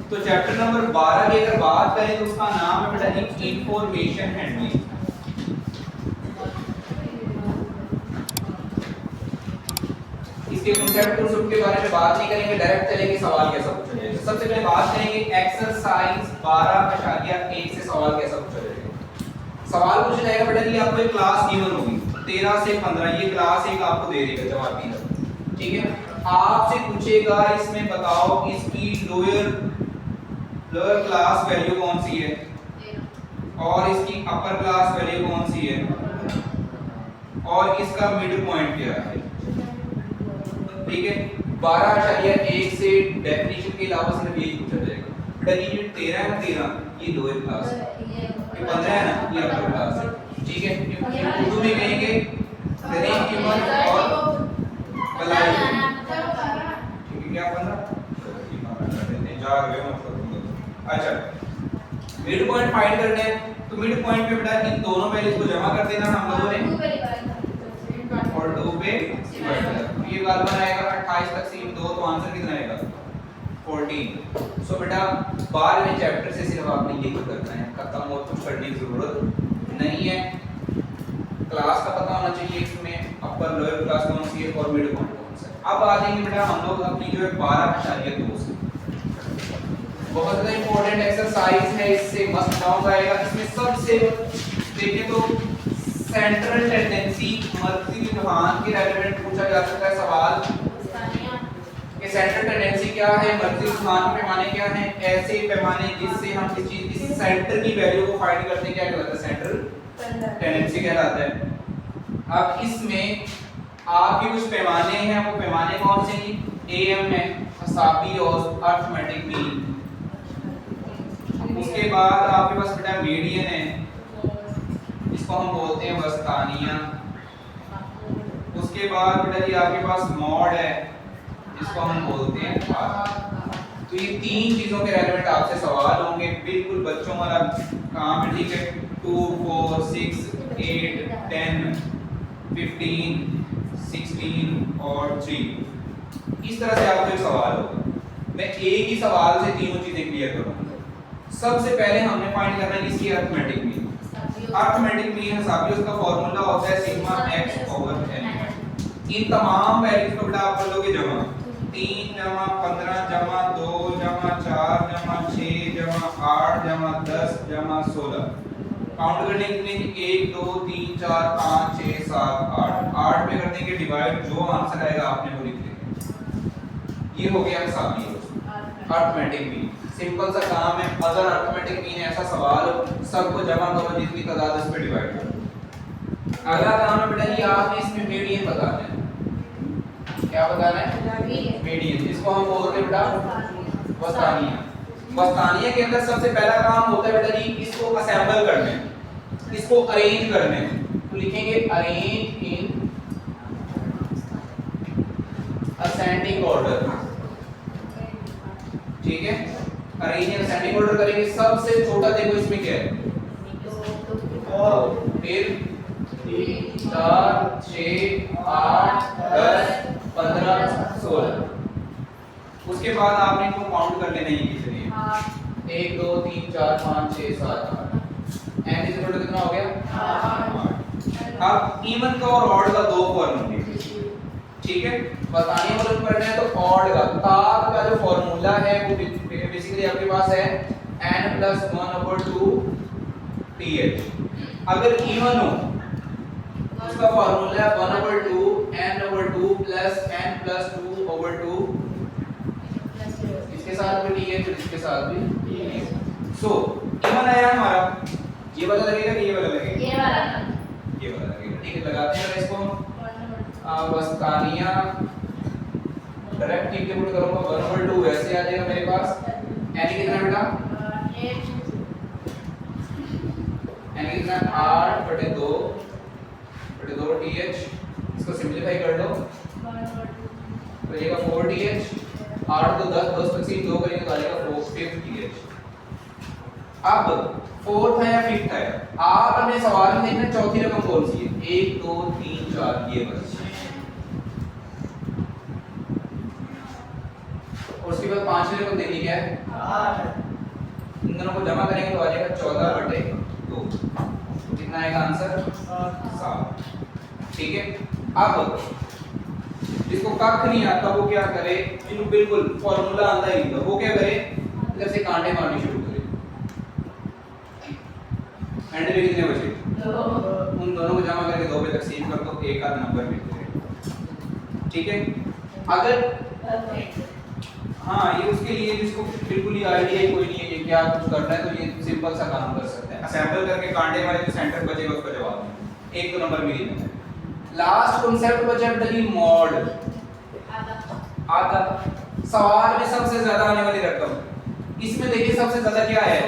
तो chapter number 12 की अगर बात करें तो उसका नाम है बेटा जी इंफॉर्मेशन हैंडलिंग। इसके कांसेप्ट के बारे में बात नहीं करेंगे, डायरेक्ट चलेंगे सवाल कैसा पूछा जाएगा। सबसे पहले बात करेंगे एक्सरसाइज 12.1 से सवाल कैसा पूछा जाएगा। सवाल पूछा जाएगा बेटा जी आपको एक क्लास गिवन होगी 13 से 15, ये क्लास एक आपको दे देगा जवाबी है, ठीक है। आपसे पूछेगा इसमें बताओ इसकी लोअर क्लास वैल्यू कौन सी है और इसकी अपर क्लास वैल्यू कौन सी है और इसका मिड पॉइंट क्या है, ठीक है। 12.1 से डेफिनेशन के अलावा सिर्फ यही पूछा जाएगा। बेटा ये 13 है ना, 13 ये लोअर क्लास है, ये 15 है ना, ये अपर क्लास है, ठीक है। उर्दू में कहेंगे तरीक कीमत और भलाई, ठीक है। क्या 15 जा रहे हो मतलब। अच्छा, मिड पॉइंट फाइंड करने हैं तो मिड पॉइंट पे बेटा इन दोनों वैल्यूज को जमा कर देना हम लोगों ने और 2 पे डिवाइड कर। ये गलबन आएगा 28 तकसीम 2, तो आंसर कितना आएगा 14। सो बेटा 12वें चैप्टर से सिर्फ आपने यही करना है, खत्म और कुछ करने की जरूरत नहीं है। क्लास का पता होना चाहिए, इसमें अपर लोअर क्लास कौन सी है और मिड पॉइंट कौन सा है। अब आ जाएंगे बेटा हम लोग अपनी जो है 12.2 से, बहुत ज्यादा इंपॉर्टेंट एक्सरसाइज है, इससे मस्त डाउन आएगा। इसमें सबसे देखिए तो सेंट्रल टेंडेंसी मर्कजी रुझान के रेलेवेंट पूछा जा सकता है सवाल कि सेंट्रल टेंडेंसी क्या है, मर्कजी रुझान के पैमाने क्या हैं। ऐसे पैमाने जिससे हम किसी चीज की सेंटर की वैल्यू को फाइंड करते हैं क्या कहलाता है, सेंट्रल टेंडेंसी कहलाता है। अब इसमें आपके कुछ पैमाने हैं, वो पैमाने कौन से हैं, एएम है, हिसाबी और अर्थमेटिक मीन। उसके बाद आपके पास बेटा मीडियन है, इसको हम बोलते हैं वस्तानिया। उसके बाद बेटा जी आपके पास मॉड है, इसको हम बोलते हैं पाथ। तो ये तीन चीजों के रेलेवेंट आपसे सवाल होंगे, बिल्कुल बच्चों वाला काम है, ठीक है। 2 4 6 8 10 15 16 और 3 इस तरह से आपको एक सवाल होगा। मैं एक ही सवाल से तीनों चीजें क्लियर करूंगा। सबसे पहले हमने फाइंड करना है इसकी अर्थमेटिक मीन। अर्थमेटिक मीन हिसाबी उसका फार्मूला होता है सिग्मा x ओवर n। इन तमाम वैल्यूज को बेटा आप कर लोगे जमा 3 जमा 15 जमा 2 जमा 4 जमा 6 जमा 8 जमा 10 जमा 16। काउंट करने कितने 1 2 3 4 5 6 7 8 पे कर देंगे डिवाइड, जो आंसर आएगा आपने वो लिख देना। ये हो गया हिसाबी अर्थमेटिक मीन, सिंपल सा काम है। अगर अर्थमेटिक मीन ऐसा सवाल सबको जमा करो जितनी तादाद इस पे डिवाइड करो। अगला काम है बेटा जी आपने इसमें मीडियन बताना है। क्या बताना है, मीडियन, इसको हम बोलते हैं बेटा वस्तानिया। वस्तानिया के अंदर सबसे पहला काम होता है बेटा जी इसको असेंबल करने, इसको अरेंज करने। तो लिखेंगे अरेंज इन असेंडिंग ऑर्डर, ठीक है। अरेंज इन असेंडिंग ऑर्डर करेंगे। सबसे छोटा देखो इसमें क्या है, फिर 3 4 6 8 10 15 16। उसके बाद आपने इनको काउंट कर लेना है कितने हैं, 1 2 3 4 5 6 7 8। एन इज इक्वल टू कितना हो गया 8। अब इवन का और ऑड का दो फॉर्मूले, ठीक है। बताने वाला करना है तो ऑड का ताक का जो फॉर्मूला है वो बेसिकली आपके पास है n + 1/2 th। अगर इवन हो उसका फॉर्मूला है 1/2 n/2 + n + 2/2 इसके साथ भी th और इसके साथ भी। सो इवन आया हमारा, ये वाला लगेगा कि ये वाला लगेगा, ये वाला लगेगा, ठीक है। लगाते हैं इसको वस्तानिया डायरेक्ट इंटीग्रेट करूंगा 1/2 ऐसे आ जाएगा मेरे पास। n कितना बेटा 8, n कितना 8/2 th। इसको सिंपलीफाई कर लो तो ये 4 th, 8 तो 10 10 तक से 2 करेंगे तो आ जाएगा 5 th। अब 4th है या 5th है, आप अपने सवाल में देखना चौथी रकम कौन सी है, 1 2 3 4 ये बस। और उसके बाद पांचवें को देनी क्या है 8 इन दोनों को जमा करेंगे तो आ जाएगा 14/2 तो कितना आएगा आंसर 7 ठीक है। अब जिसको कख नहीं आता वो क्या करे जिनको बिल्कुल फॉर्मूला आता ही नहीं वो क्या करे इधर से कांटे मारने शुरू करे एंड में कितने बचे 2 उन दोनों को जमा करके 2 पे तकसीम कर दो एक आध नंबर मिलते ठीक है। अगर हाँ ये उसके लिए जिसको बिल्कुल ही आइडिया ही कोई नहीं है ये क्या कुछ करना है तो ये सिंपल सा काम कर सकते हैं असेंबल करके कांटे वाले जो सेंटर बचेगा उसका जवाब दें एक दो नंबर मिल जाएगा। लास्ट कांसेप्ट बचा डली मॉड आधा सवाल में सबसे ज्यादा आने वाली रकम इसमें देखिए सबसे ज्यादा क्या है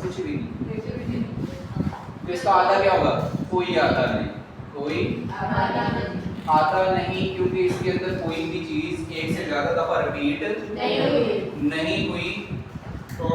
कुछ भी नहीं तो इसका आधा क्या होगा कोई आधा नहीं कोई आधा नहीं क्योंकि इसके अंदर कोई भी चीज एक से ज्यादा दफा रिपीट नहीं हुई तो